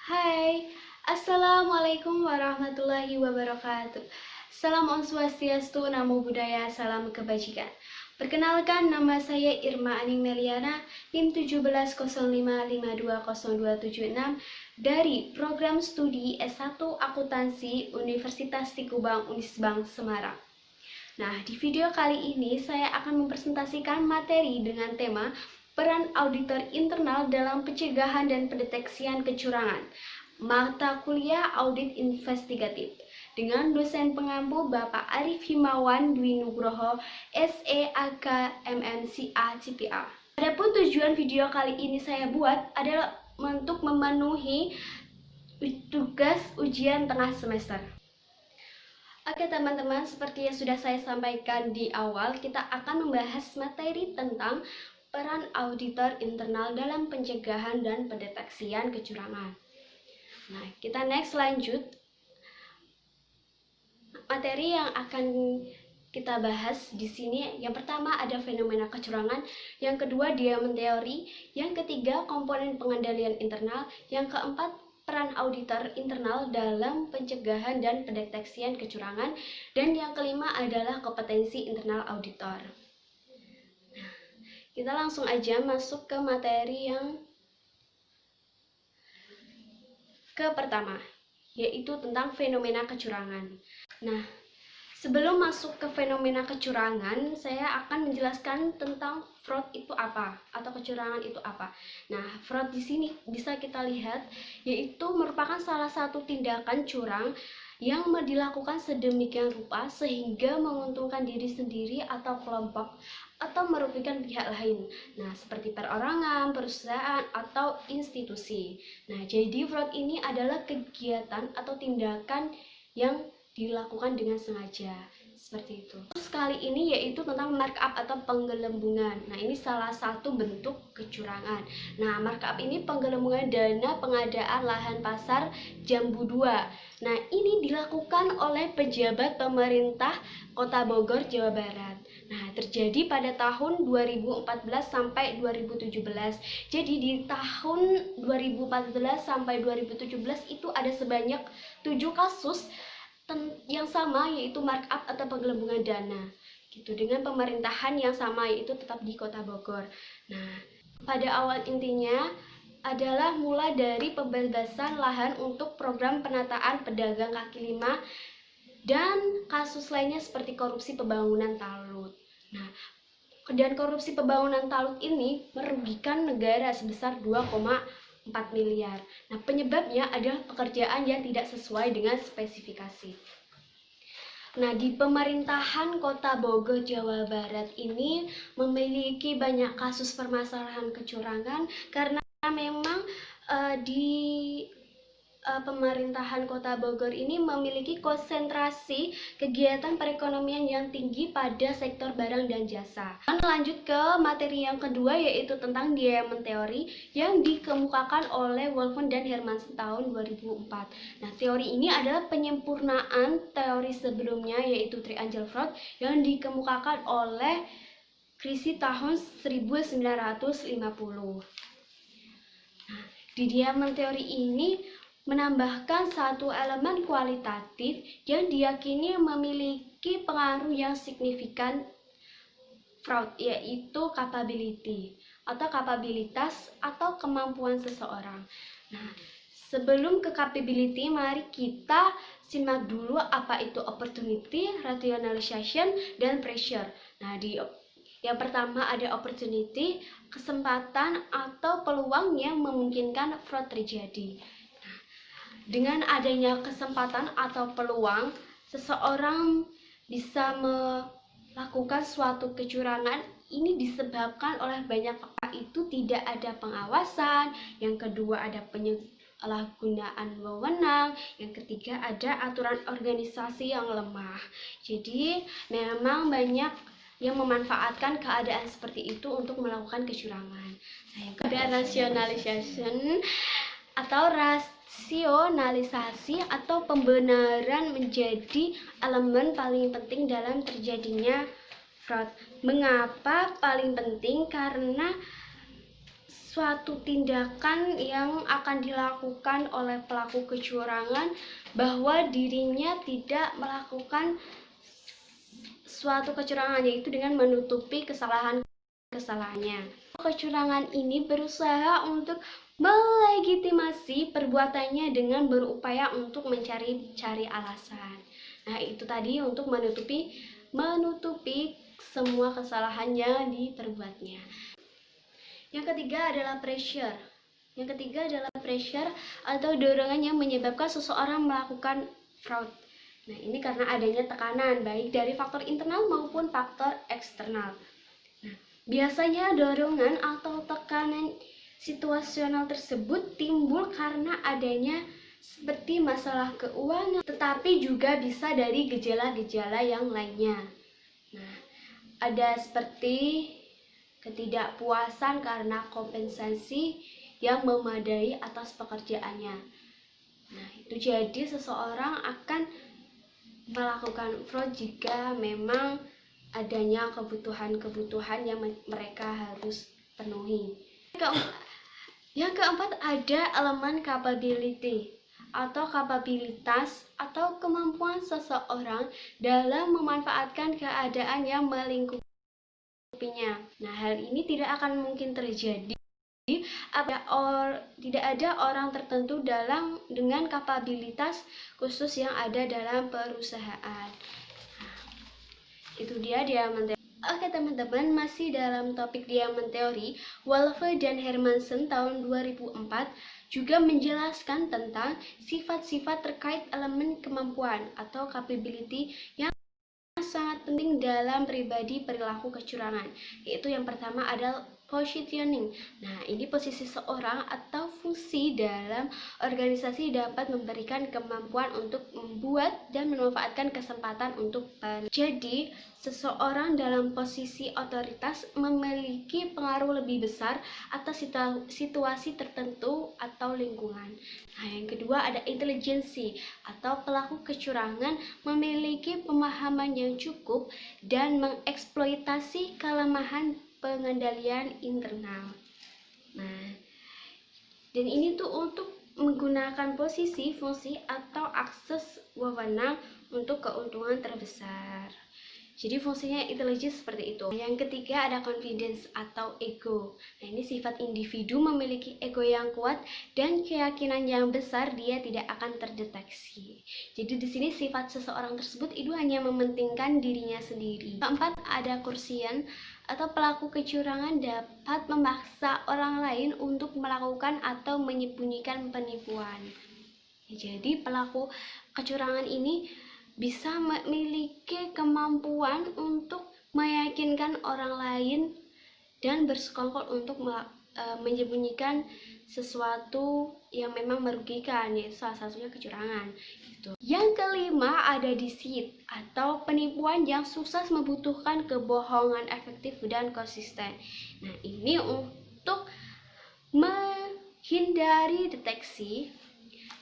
Hai, Assalamualaikum warahmatullahi wabarakatuh. Salam Om Swastiastu, Namo Buddhaya, salam kebajikan. Perkenalkan, nama saya Irma Aning Meliana, NIM 1705520276 dari Program Studi S1 Akuntansi Universitas Tikubang Unisbank Semarang. Nah, di video kali ini saya akan mempresentasikan materi dengan tema peran auditor internal dalam pencegahan dan pendeteksian kecurangan, mata kuliah audit investigatif, dengan dosen pengampu Bapak Arif Himawan Dwi Nugroho, SEAK MNCA CPA. Adapun tujuan video kali ini saya buat adalah untuk memenuhi tugas ujian tengah semester. Oke teman-teman, seperti yang sudah saya sampaikan di awal, kita akan membahas materi tentang peran auditor internal dalam pencegahan dan pendeteksian kecurangan. Nah, kita next lanjut. Materi yang akan kita bahas di sini, yang pertama ada fenomena kecurangan, yang kedua diamond teori, yang ketiga komponen pengendalian internal, yang keempat peran auditor internal dalam pencegahan dan pendeteksian kecurangan, dan yang kelima adalah kompetensi internal auditor. Nah, kita langsung aja masuk ke materi yang pertama, yaitu tentang fenomena kecurangan. Nah, sebelum masuk ke fenomena kecurangan, saya akan menjelaskan tentang fraud itu apa atau kecurangan itu apa. Nah, fraud di sini bisa kita lihat yaitu merupakan salah satu tindakan curang yang dilakukan sedemikian rupa sehingga menguntungkan diri sendiri atau kelompok atau merugikan pihak lain. Nah, seperti perorangan, perusahaan, atau institusi. Nah, jadi fraud ini adalah kegiatan atau tindakan yang dilakukan dengan sengaja, seperti itu. Terus kali ini yaitu tentang markup atau penggelembungan. Nah, ini salah satu bentuk kecurangan. Nah, markup ini penggelembungan dana pengadaan lahan pasar Jambu 2. Nah, ini dilakukan oleh pejabat pemerintah Kota Bogor, Jawa Barat. Nah, terjadi pada tahun 2014 sampai 2017. Jadi di tahun 2014 sampai 2017 itu ada sebanyak 7 kasus yang sama, yaitu markup atau penggelembungan dana gitu, dengan pemerintahan yang sama, yaitu tetap di Kota Bogor. Nah, pada awal intinya adalah mulai dari pembebasan lahan untuk program penataan pedagang kaki lima dan kasus lainnya seperti korupsi pembangunan talut. Nah, dan korupsi pembangunan talut ini merugikan negara sebesar 2,4 miliar. Nah, penyebabnya adalah pekerjaan yang tidak sesuai dengan spesifikasi. Nah, di pemerintahan Kota Bogor, Jawa Barat ini memiliki banyak kasus permasalahan kecurangan karena memang di pemerintahan Kota Bogor ini memiliki konsentrasi kegiatan perekonomian yang tinggi pada sektor barang dan jasa. Lanjut ke materi yang kedua, yaitu tentang diamond teori yang dikemukakan oleh Wolfson dan Hermansen tahun 2004. Nah, teori ini adalah penyempurnaan teori sebelumnya, yaitu triangle fraud yang dikemukakan oleh Crissy tahun 1950. Nah, di diamond teori ini menambahkan satu elemen kualitatif yang diyakini memiliki pengaruh yang signifikan fraud, yaitu capability atau kapabilitas atau kemampuan seseorang. Nah, sebelum ke capability, mari kita simak dulu apa itu opportunity, rationalization, dan pressure. Nah, yang pertama ada opportunity, kesempatan atau peluang yang memungkinkan fraud terjadi. Dengan adanya kesempatan atau peluang, seseorang bisa melakukan suatu kecurangan. Ini disebabkan oleh banyak faktor, itu tidak ada pengawasan, yang kedua ada penyalahgunaan wewenang, yang ketiga ada aturan organisasi yang lemah. Jadi memang banyak yang memanfaatkan keadaan seperti itu untuk melakukan kecurangan. Nah, yang kedua rationalization atau rasionalisasi atau pembenaran menjadi elemen paling penting dalam terjadinya fraud. Mengapa paling penting? Karena suatu tindakan yang akan dilakukan oleh pelaku kecurangan bahwa dirinya tidak melakukan suatu kecurangan, yaitu dengan menutupi kesalahannya. Kecurangan ini berusaha untuk melegitimasi perbuatannya dengan berupaya untuk mencari alasan. Nah, itu tadi untuk menutupi semua kesalahan yang diperbuatnya. Yang ketiga adalah pressure. Atau dorongan yang menyebabkan seseorang melakukan fraud. Nah, ini karena adanya tekanan baik dari faktor internal maupun faktor eksternal. Nah, biasanya dorongan atau tekanan situasional tersebut timbul karena adanya seperti masalah keuangan, tetapi juga bisa dari gejala-gejala yang lainnya. Nah, ada seperti ketidakpuasan karena kompensasi yang memadai atas pekerjaannya. Nah, itu jadi seseorang akan melakukan fraud jika memang adanya kebutuhan-kebutuhan yang mereka harus penuhi. Yang keempat ada elemen capability atau kapabilitas atau kemampuan seseorang dalam memanfaatkan keadaan yang melingkupi. Nah, hal ini tidak akan mungkin terjadi tidak ada orang tertentu dengan kapabilitas khusus yang ada dalam perusahaan. Nah, itu dia diamond teori. Oke teman-teman, masih dalam topik diamond teori, Wolfe dan Hermansen tahun 2004 juga menjelaskan tentang sifat-sifat terkait elemen kemampuan atau capability yang sangat penting dalam pribadi perilaku kecurangan, yaitu yang pertama adalah positioning. Nah, ini posisi seorang atau fungsi dalam organisasi dapat memberikan kemampuan untuk membuat dan memanfaatkan kesempatan untuk jadi seseorang dalam posisi otoritas memiliki pengaruh lebih besar atas situasi tertentu atau lingkungan. Nah, yang kedua ada intelijensi atau pelaku kecurangan memiliki pemahaman yang cukup dan mengeksploitasi kelemahan pengendalian internal. Nah, dan ini tuh untuk menggunakan posisi, fungsi, atau akses wewenang untuk keuntungan terbesar. Jadi fungsinya intelijen seperti itu. Yang ketiga ada confidence atau ego. Nah, ini sifat individu memiliki ego yang kuat dan keyakinan yang besar dia tidak akan terdeteksi. Jadi di sini sifat seseorang tersebut itu hanya mementingkan dirinya sendiri. Keempat ada coercion atau pelaku kecurangan dapat memaksa orang lain untuk melakukan atau menyembunyikan penipuan. Jadi pelaku kecurangan ini bisa memiliki kemampuan untuk meyakinkan orang lain dan bersekongkol untuk menyembunyikan sesuatu yang memang merugikan, yaitu salah satunya kecurangan. Yang kelima ada deceit atau penipuan yang sukses membutuhkan kebohongan efektif dan konsisten. Nah, ini untuk menghindari deteksi.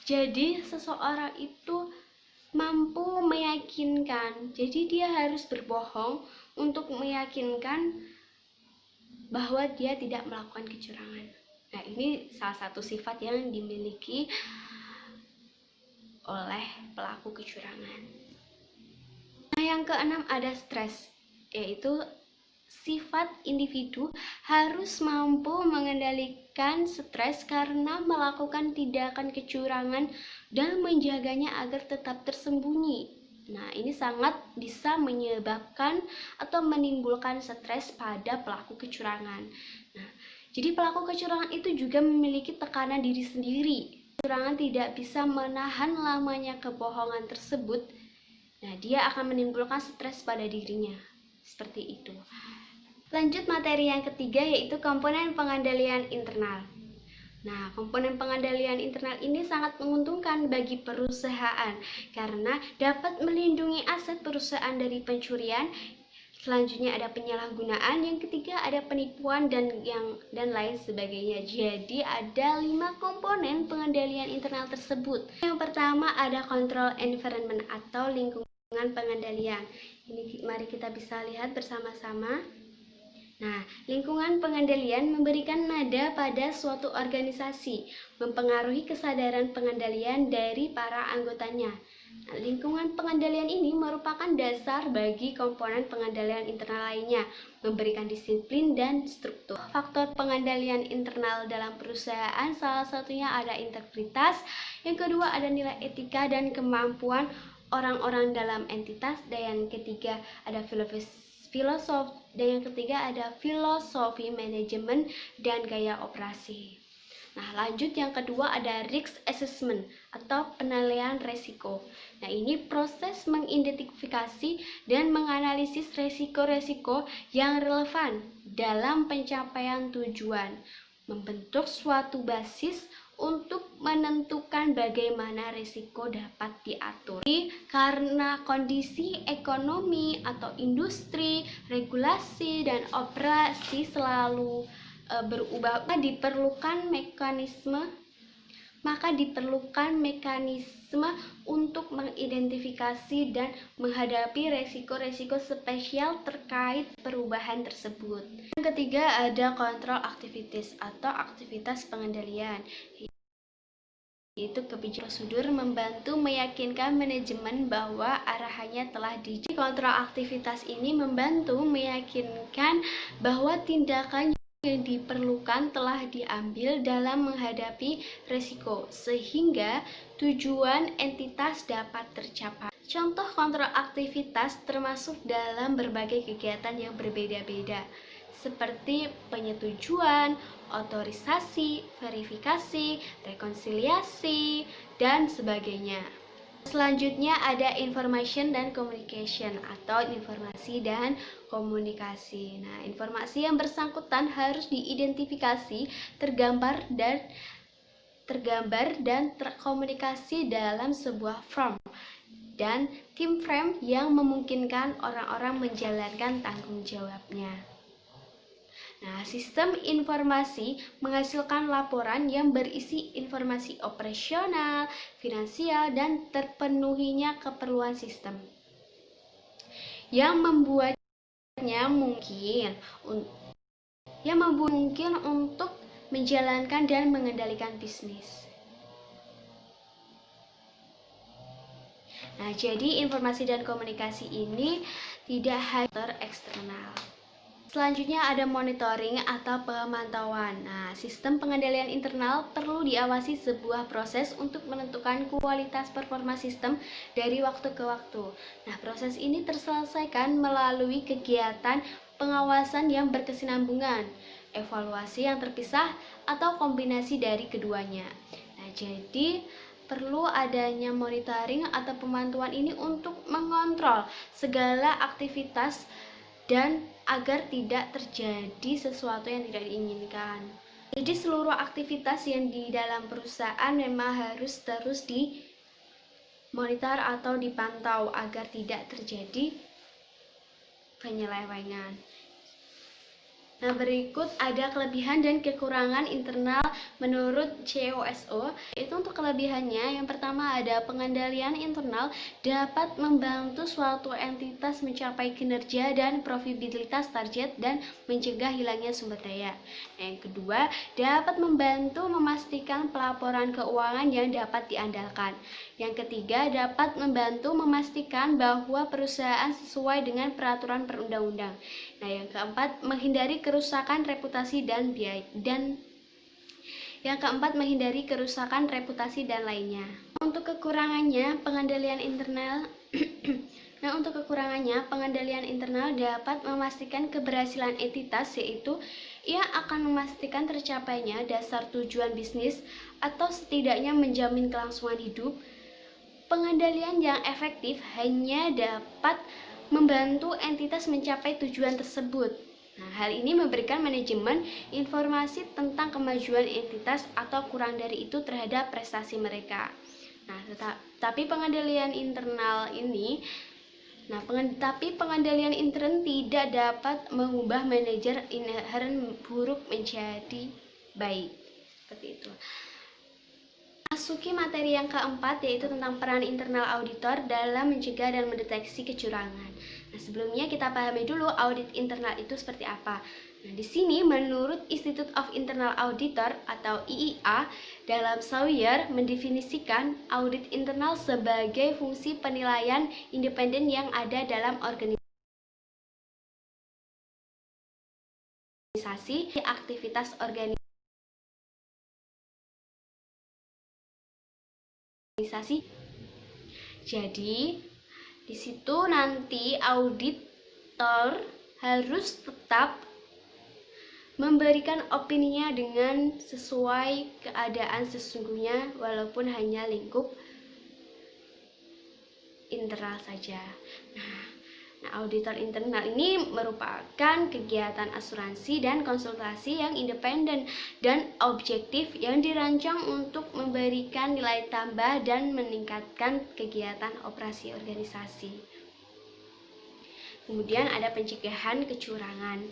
Jadi seseorang itu mampu meyakinkan, jadi dia harus berbohong untuk meyakinkan bahwa dia tidak melakukan kecurangan. Nah, ini salah satu sifat yang dimiliki oleh pelaku kecurangan. Nah, yang keenam ada stres, yaitu sifat individu harus mampu mengendalikan stres karena melakukan tindakan kecurangan dan menjaganya agar tetap tersembunyi. Nah, ini sangat bisa menyebabkan atau menimbulkan stres pada pelaku kecurangan. Nah, jadi pelaku kecurangan itu juga memiliki tekanan diri sendiri. Kecurangan tidak bisa menahan lamanya kebohongan tersebut. Nah, dia akan menimbulkan stres pada dirinya. Seperti itu. Lanjut materi yang ketiga, yaitu komponen pengendalian internal. Nah, komponen pengendalian internal ini sangat menguntungkan bagi perusahaan karena dapat melindungi aset perusahaan dari pencurian. Selanjutnya ada penyalahgunaan, yang ketiga ada penipuan dan lain sebagainya. Jadi ada 5 komponen pengendalian internal tersebut. Yang pertama ada control environment atau lingkungan pengendalian. Ini mari kita bisa lihat bersama-sama. Nah, lingkungan pengendalian memberikan nada pada suatu organisasi, mempengaruhi kesadaran pengendalian dari para anggotanya. Nah, lingkungan pengendalian ini merupakan dasar bagi komponen pengendalian internal lainnya, memberikan disiplin dan struktur. Faktor pengendalian internal dalam perusahaan salah satunya ada integritas, yang kedua ada nilai etika dan kemampuan orang-orang dalam entitas, dan yang ketiga ada filosofi manajemen dan gaya operasi. Nah, lanjut yang kedua ada risk assessment atau penilaian resiko. Nah, ini proses mengidentifikasi dan menganalisis resiko-resiko yang relevan dalam pencapaian tujuan, membentuk suatu basis untuk menentukan bagaimana risiko dapat diatur. Karena kondisi ekonomi atau industri, regulasi, dan operasi selalu berubah, maka diperlukan mekanisme untuk mengidentifikasi dan menghadapi resiko-resiko spesial terkait perubahan tersebut. Yang ketiga ada control activities atau aktivitas pengendalian, yaitu kebijakan prosedur membantu meyakinkan manajemen bahwa arahannya telah kontrol aktivitas ini membantu meyakinkan bahwa tindakan yang diperlukan telah diambil dalam menghadapi risiko sehingga tujuan entitas dapat tercapai. Contoh kontrol aktivitas termasuk dalam berbagai kegiatan yang berbeda-beda, seperti penyetujuan, otorisasi, verifikasi, rekonsiliasi, dan sebagainya. Selanjutnya ada information dan communication atau informasi dan komunikasi. Nah, informasi yang bersangkutan harus diidentifikasi, tergambar dan terkomunikasi dalam sebuah form dan tim frame yang memungkinkan orang-orang menjalankan tanggung jawabnya. Nah, sistem informasi menghasilkan laporan yang berisi informasi operasional, finansial, dan terpenuhinya keperluan sistem, yang membuatnya mungkin untuk menjalankan dan mengendalikan bisnis. Nah, jadi informasi dan komunikasi ini tidak hanya eksternal. Selanjutnya ada monitoring atau pemantauan. Nah, sistem pengendalian internal perlu diawasi sebuah proses untuk menentukan kualitas performa sistem dari waktu ke waktu. Nah, proses ini terselesaikan melalui kegiatan pengawasan yang berkesinambungan, evaluasi yang terpisah, atau kombinasi dari keduanya. Nah, jadi perlu adanya monitoring atau pemantauan ini untuk mengontrol segala aktivitas dan agar tidak terjadi sesuatu yang tidak diinginkan. Jadi seluruh aktivitas yang di dalam perusahaan memang harus terus dimonitor atau dipantau agar tidak terjadi penyelewengan. Nah, berikut ada kelebihan dan kekurangan internal menurut COSO. Itu untuk kelebihannya, yang pertama ada pengendalian internal dapat membantu suatu entitas mencapai kinerja dan profitabilitas target dan mencegah hilangnya sumber daya. Nah, yang kedua, dapat membantu memastikan pelaporan keuangan yang dapat diandalkan. Yang ketiga, dapat membantu memastikan bahwa perusahaan sesuai dengan peraturan perundang-undang. Nah, yang keempat, menghindari kerusakan reputasi dan lainnya. Untuk kekurangannya, pengendalian internal dapat memastikan keberhasilan entitas, yaitu ia akan memastikan tercapainya dasar tujuan bisnis atau setidaknya menjamin kelangsungan hidup. Pengendalian yang efektif hanya dapat membantu entitas mencapai tujuan tersebut. Nah, hal ini memberikan manajemen informasi tentang kemajuan entitas atau kurang dari itu terhadap prestasi mereka. Nah, tapi pengendalian intern tidak dapat mengubah manajer inherent buruk menjadi baik. Seperti itu. Masuki materi yang keempat, yaitu tentang peran internal auditor dalam mencegah dan mendeteksi kecurangan. Nah, sebelumnya kita pahami dulu audit internal itu seperti apa. Nah, di sini menurut Institute of Internal Auditor atau IIA, dalam Sawyer mendefinisikan audit internal sebagai fungsi penilaian independen yang ada dalam organisasi, aktivitas organisasi. Jadi, di situ nanti auditor harus tetap memberikan opininya dengan sesuai keadaan sesungguhnya walaupun hanya lingkup internal saja. Nah, auditor internal ini merupakan kegiatan asuransi dan konsultasi yang independen dan objektif yang dirancang untuk memberikan nilai tambah dan meningkatkan kegiatan operasi organisasi. Kemudian ada pencegahan kecurangan.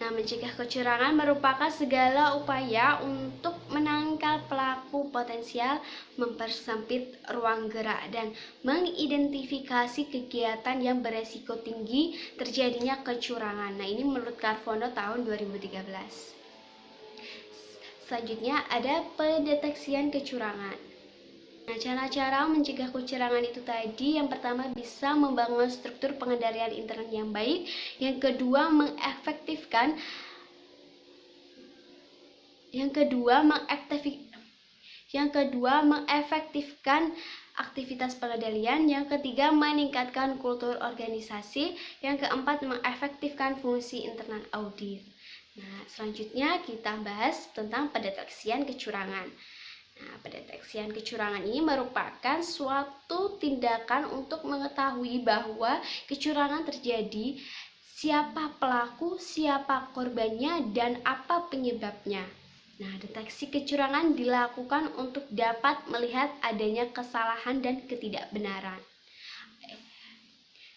Mencegah kecurangan merupakan segala upaya untuk menangkal pelaku potensial, mempersempit ruang gerak, dan mengidentifikasi kegiatan yang beresiko tinggi terjadinya kecurangan. Nah, ini menurut Carvono tahun 2013. Selanjutnya ada pendeteksian kecurangan. Nah, cara-cara mencegah kecurangan itu tadi, yang pertama bisa membangun struktur pengendalian internal yang baik, yang kedua mengefektifkan aktivitas pengendalian, yang ketiga meningkatkan kultur organisasi, yang keempat mengefektifkan fungsi internal audit. Nah, selanjutnya kita bahas tentang pendeteksian kecurangan. Nah, pendeteksian kecurangan ini merupakan suatu tindakan untuk mengetahui bahwa kecurangan terjadi, siapa pelaku, siapa korbannya, dan apa penyebabnya. Nah, deteksi kecurangan dilakukan untuk dapat melihat adanya kesalahan dan ketidakbenaran.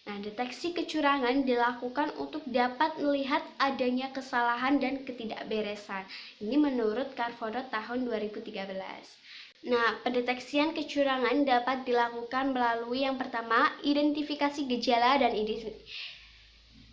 Nah, deteksi kecurangan dilakukan untuk dapat melihat adanya kesalahan dan ketidakberesan. Ini menurut Carvono tahun 2013. Nah, pendeteksian kecurangan dapat dilakukan melalui yang pertama, identifikasi gejala dan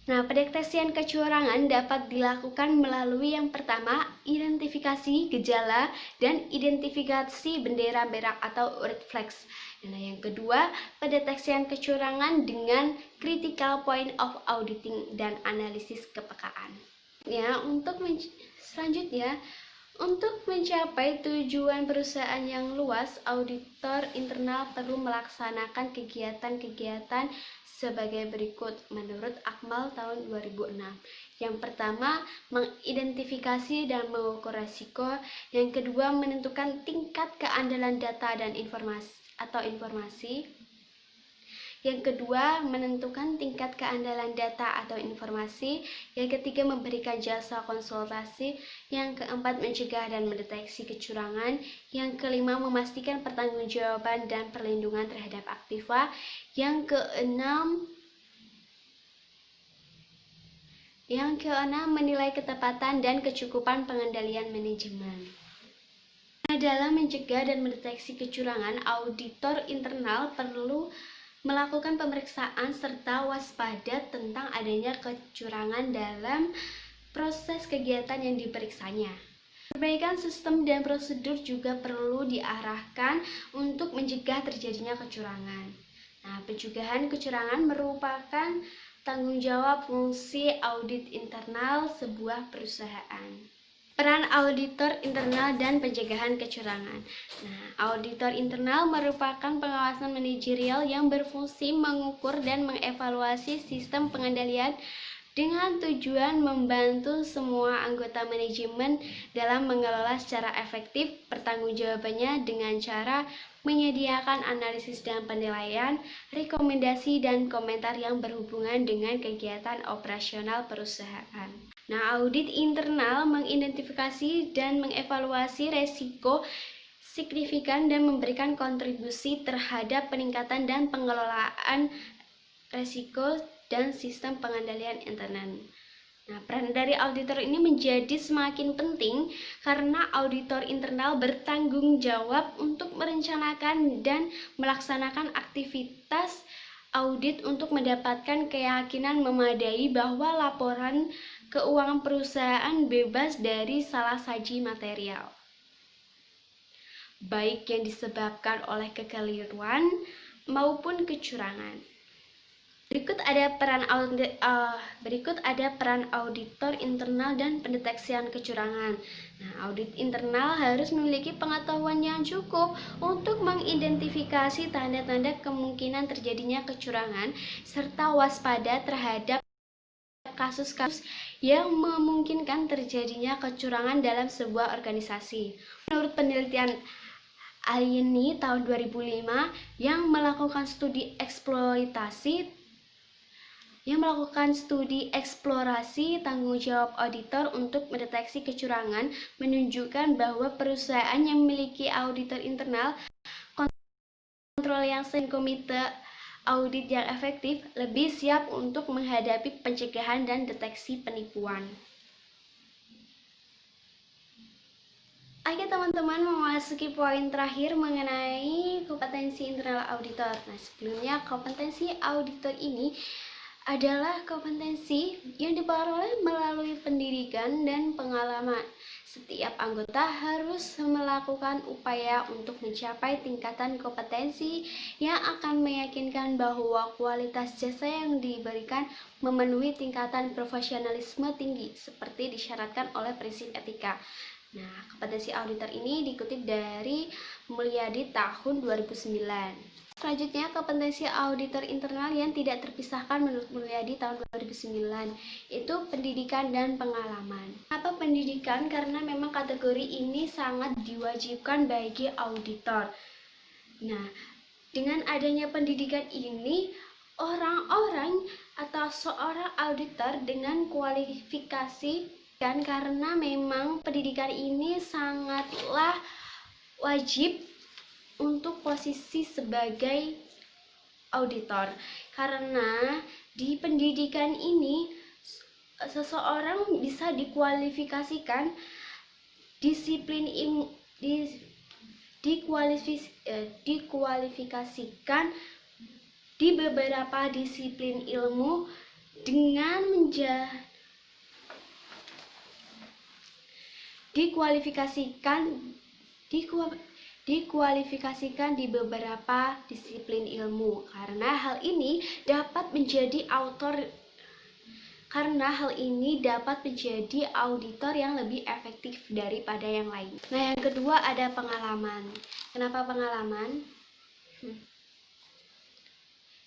pendeteksian kecurangan dapat dilakukan melalui yang pertama, identifikasi gejala dan identifikasi bendera merah atau red flags. Nah, yang kedua, pendeteksian kecurangan dengan critical point of auditing dan analisis kepekaan. Ya, selanjutnya, untuk mencapai tujuan perusahaan yang luas, auditor internal perlu melaksanakan kegiatan-kegiatan sebagai berikut menurut Akmal tahun 2006. Yang pertama, mengidentifikasi dan mengukur risiko. Yang kedua, menentukan tingkat keandalan data dan informasi. Yang kedua, menentukan tingkat keandalan data atau informasi. Yang ketiga, memberikan jasa konsultasi. Yang keempat, mencegah dan mendeteksi kecurangan. Yang kelima, memastikan pertanggungjawaban dan perlindungan terhadap aktiva. Yang keenam, menilai ketepatan dan kecukupan pengendalian manajemen. Dalam mencegah dan mendeteksi kecurangan, auditor internal perlu melakukan pemeriksaan serta waspada tentang adanya kecurangan dalam proses kegiatan yang diperiksanya. Perbaikan sistem dan prosedur juga perlu diarahkan untuk mencegah terjadinya kecurangan. Nah, pencegahan kecurangan merupakan tanggung jawab fungsi audit internal sebuah perusahaan. Peran auditor internal dan pencegahan kecurangan. Nah, auditor internal merupakan pengawasan manajerial yang berfungsi mengukur dan mengevaluasi sistem pengendalian dengan tujuan membantu semua anggota manajemen dalam mengelola secara efektif pertanggungjawabannya dengan cara menyediakan analisis dan penilaian, rekomendasi dan komentar yang berhubungan dengan kegiatan operasional perusahaan. Nah, audit internal mengidentifikasi dan mengevaluasi resiko signifikan dan memberikan kontribusi terhadap peningkatan dan pengelolaan resiko dan sistem pengendalian internal. Nah, peran dari auditor ini menjadi semakin penting karena auditor internal bertanggung jawab untuk merencanakan dan melaksanakan aktivitas audit untuk mendapatkan keyakinan memadai bahwa laporan keuangan perusahaan bebas dari salah saji material, baik yang disebabkan oleh kekeliruan maupun kecurangan. Berikut ada peran auditor internal dan pendeteksian kecurangan. Nah, audit internal harus memiliki pengetahuan yang cukup untuk mengidentifikasi tanda-tanda kemungkinan terjadinya kecurangan serta waspada terhadap kasus-kasus yang memungkinkan terjadinya kecurangan dalam sebuah organisasi. Menurut penelitian Alieni tahun 2005 yang melakukan studi eksplorasi tanggung jawab auditor untuk mendeteksi kecurangan menunjukkan bahwa perusahaan yang memiliki auditor internal, kontrol yang sering, komite audit yang efektif lebih siap untuk menghadapi pencegahan dan deteksi penipuan. Oke teman-teman, memasuki poin terakhir mengenai kompetensi internal auditor. Nah, sebelumnya kompetensi auditor ini adalah kompetensi yang diperoleh melalui pendidikan dan pengalaman. Setiap anggota harus melakukan upaya untuk mencapai tingkatan kompetensi yang akan meyakinkan bahwa kualitas jasa yang diberikan memenuhi tingkatan profesionalisme tinggi seperti disyaratkan oleh prinsip etika. Nah, kompetensi auditor ini dikutip dari Mulyadi tahun 2009. Selanjutnya, kompetensi auditor internal yang tidak terpisahkan menurut Mulyadi tahun 2009 itu pendidikan dan pengalaman. Apa pendidikan? Karena memang kategori ini sangat diwajibkan bagi auditor. Nah, dengan adanya pendidikan ini, orang-orang atau seorang auditor dengan kualifikasi, dan karena memang pendidikan ini sangatlah wajib untuk posisi sebagai auditor, karena di pendidikan ini seseorang bisa dikualifikasikan dikualifikasikan di beberapa disiplin ilmu dengan dikualifikasikan di beberapa disiplin ilmu, karena hal ini dapat menjadi auditor yang lebih efektif daripada yang lain. Nah, yang kedua ada pengalaman. Kenapa pengalaman?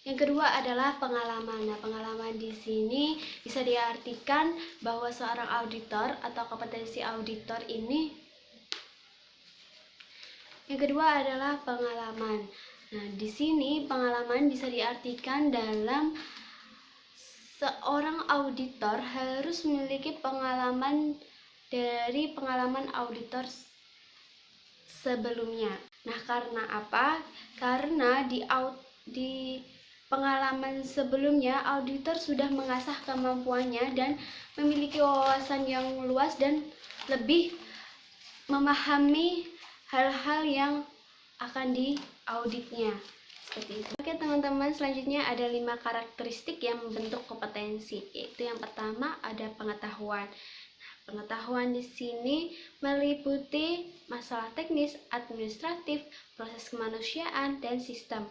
Yang kedua adalah pengalaman. Nah, pengalaman di sini bisa diartikan bahwa seorang auditor atau kompetensi auditor ini. Yang kedua adalah pengalaman. Nah, di sini pengalaman bisa diartikan dalam seorang auditor harus memiliki pengalaman dari pengalaman auditor sebelumnya. Nah, karena apa? Karena di pengalaman sebelumnya auditor sudah mengasah kemampuannya dan memiliki wawasan yang luas dan lebih memahami hal-hal yang akan diauditnya. Seperti itu. Oke teman-teman, selanjutnya ada 5 karakteristik yang membentuk kompetensi. Yaitu yang pertama ada pengetahuan. Pengetahuan di sini meliputi masalah teknis, administratif, proses kemanusiaan, dan sistem.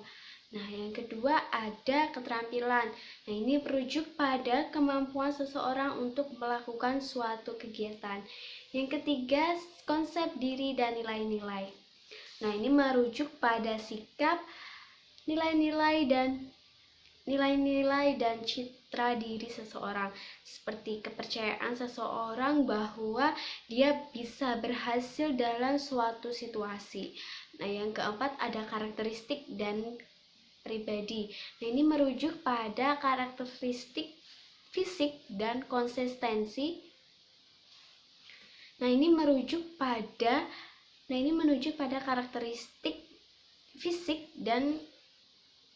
Nah, yang kedua ada keterampilan. Nah, ini merujuk pada kemampuan seseorang untuk melakukan suatu kegiatan. Yang ketiga, konsep diri dan nilai-nilai. Nah, ini merujuk pada sikap, nilai-nilai dan citra diri seseorang, seperti kepercayaan seseorang bahwa dia bisa berhasil dalam suatu situasi. Nah, yang keempat ada karakteristik dan pribadi. Nah, ini merujuk pada karakteristik fisik dan konsistensi. Nah, ini merujuk pada karakteristik fisik dan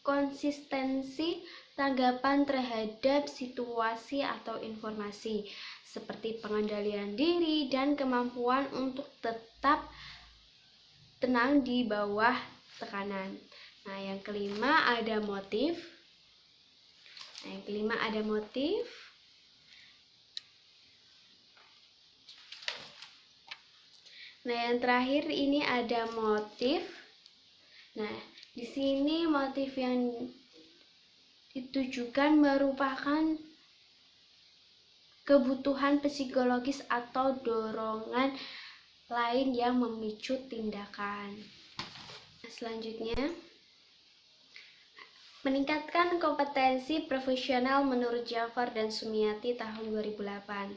konsistensi tanggapan terhadap situasi atau informasi, seperti pengendalian diri dan kemampuan untuk tetap tenang di bawah tekanan. Nah, yang kelima ada motif. Nah, yang kelima ada motif. Nah, yang terakhir ini ada motif. Nah, di sini motif yang ditujukan merupakan kebutuhan psikologis atau dorongan lain yang memicu tindakan. Nah, selanjutnya, meningkatkan kompetensi profesional menurut Jafar dan Sumiati tahun 2008.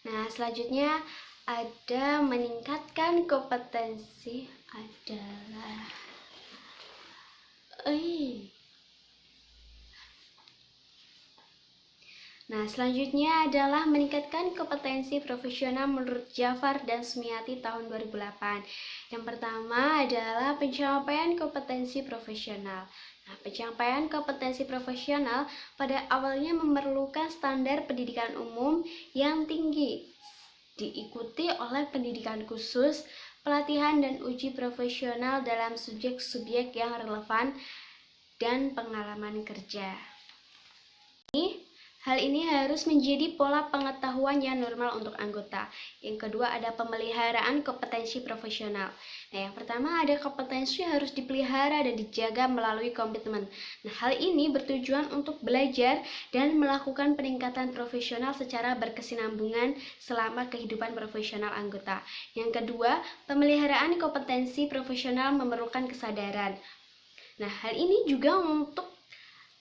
Nah, selanjutnya ada meningkatkan kompetensi adalah Nah, selanjutnya adalah meningkatkan kompetensi profesional menurut Jafar dan Sumiati tahun 2008. Yang pertama adalah pencapaian kompetensi profesional. Nah, pencapaian kompetensi profesional pada awalnya memerlukan standar pendidikan umum yang tinggi, diikuti oleh pendidikan khusus, pelatihan dan uji profesional dalam subjek-subjek yang relevan, dan pengalaman kerja. Hal ini harus menjadi pola pengetahuan yang normal untuk anggota. Yang kedua ada pemeliharaan kompetensi profesional. Nah, yang pertama ada kompetensi yang harus dipelihara dan dijaga melalui komitmen. Nah, hal ini bertujuan untuk belajar dan melakukan peningkatan profesional secara berkesinambungan selama kehidupan profesional anggota. Yang kedua, pemeliharaan kompetensi profesional memerlukan kesadaran. Nah, hal ini juga untuk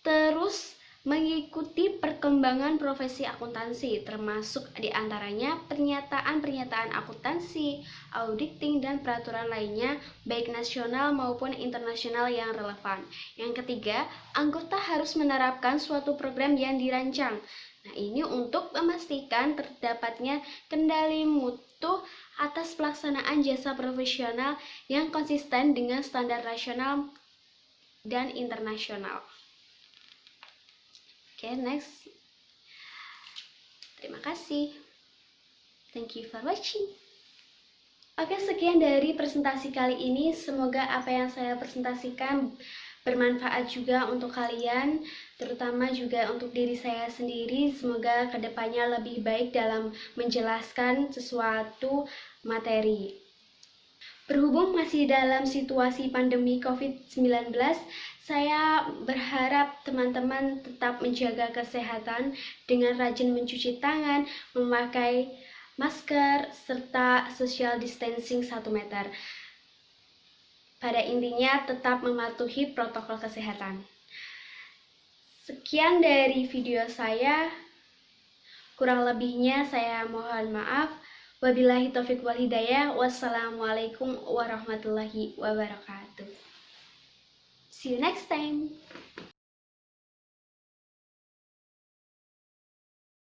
terus mengikuti perkembangan profesi akuntansi, termasuk diantaranya pernyataan-pernyataan akuntansi, auditing, dan peraturan lainnya, baik nasional maupun internasional yang relevan. Yang ketiga, anggota harus menerapkan suatu program yang dirancang. Nah, ini untuk memastikan terdapatnya kendali mutu atas pelaksanaan jasa profesional yang konsisten dengan standar nasional dan internasional. Oke, next. Terima kasih. Thank you for watching. Oke, sekian dari presentasi kali ini. Semoga apa yang saya presentasikan bermanfaat juga untuk kalian, terutama juga untuk diri saya sendiri. Semoga kedepannya lebih baik dalam menjelaskan sesuatu materi. Berhubung masih dalam situasi pandemi COVID-19, saya berharap teman-teman tetap menjaga kesehatan dengan rajin mencuci tangan, memakai masker, serta social distancing 1 meter. Pada intinya, tetap mematuhi protokol kesehatan. Sekian dari video saya. Kurang lebihnya saya mohon maaf. Wabillahi taufiq wal hidayah. Wassalamualaikum warahmatullahi wabarakatuh. See you next time.